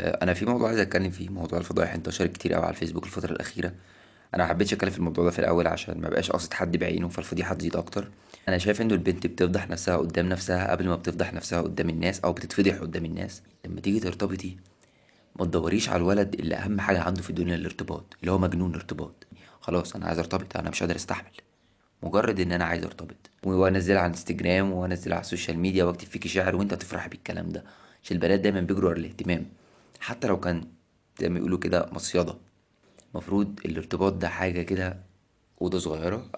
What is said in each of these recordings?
انا في موضوع عايز اتكلم فيه. موضوع الفضايح انتشر كتير قوي على الفيسبوك الفتره الاخيره. انا ما حبيتش اتكلم في الموضوع ده في الاول عشان ما بقاش قاصد حد بعينه فالفضيحه تزيد اكتر. انا شايف انه البنت بتفضح نفسها قدام نفسها قبل ما بتفضح نفسها قدام الناس او بتتفضح قدام الناس. لما تيجي ترتبطي ما تدوريش على الولد اللي اهم حاجه عنده في الدنيا الارتباط، اللي هو مجنون الارتباط. خلاص انا عايز ارتبط، انا مش قادر استحمل. مجرد ان انا عايز ارتبط وانزلها على انستجرام وانزلها على السوشيال ميديا واكتب فيكي شعر وانت تفرح بالكلام ده. عشان البنات دايما بيجروا ورا الاهتمام، حتى لو كان زي ما يقولوا كده مصيدة. المفروض الارتباط ده حاجة كده، أوضة صغيرة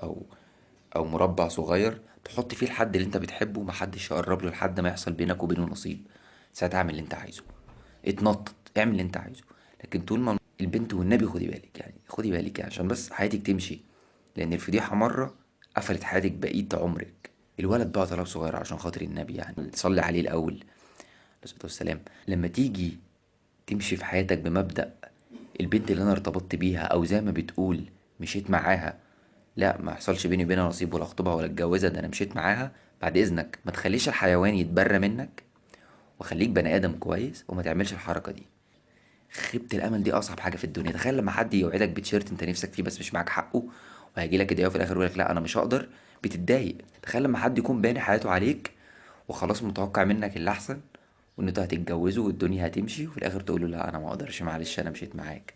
أو مربع صغير تحط فيه الحد اللي أنت بتحبه، محدش يقرب له لحد ما يحصل بينك وبينه نصيب. ساعتها اعمل اللي أنت عايزه، اتنطط اعمل اللي أنت عايزه. لكن طول ما البنت والنبي خدي بالك، يعني خدي بالك يعني عشان بس حياتك تمشي. لأن الفضيحة مرة قفلت حياتك بقية عمرك. الولد بقى طلب صغير عشان خاطر النبي، يعني صلي عليه الأول عليه الصلاة والسلام. لما تيجي تمشي في حياتك بمبدأ البنت اللي انا ارتبطت بيها او زي ما بتقول مشيت معاها، لا ما يحصلش بيني وبينها نصيب ولا اخطبها ولا اتجوزها، ده انا مشيت معاها. بعد اذنك ما تخليش الحيوان يتبرى منك، وخليك بني ادم كويس وما تعملش الحركه دي. خيبة الامل دي اصعب حاجه في الدنيا. تخيل لما حد يوعدك بتيشيرت انت نفسك فيه بس مش معاك حقه، وهيجي لك يدعي في الاخر يقول لك لا انا مش هقدر، بتتضايق. تخيل لما حد يكون باني حياته عليك وخلاص متوقع منك اللي احسن، وان انتوا هتتجوزوا والدنيا هتمشي، وفي الاخر تقول له لا انا ما اقدرش معلش انا مشيت معاك.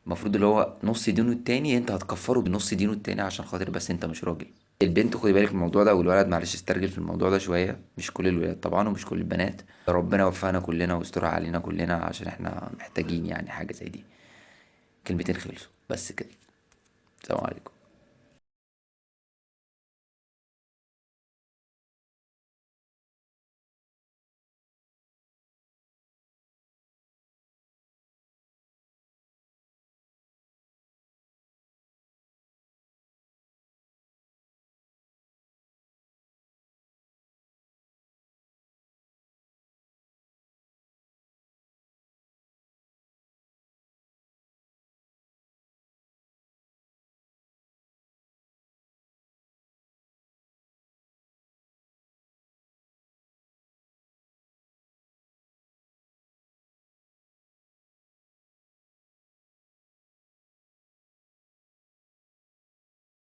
المفروض اللي هو نص دينه التاني انت هتكفره بنص دينه التاني عشان خاطر بس انت مش راجل. البنت خدي بالك من الموضوع ده، والولد معلش استرجل في الموضوع ده شوية، مش كل الولاد طبعا ومش كل البنات. ربنا يوفقنا كلنا ويسترها علينا كلنا عشان احنا محتاجين يعني حاجة زي دي. كلمتين خلصوا بس كده. السلام عليكم.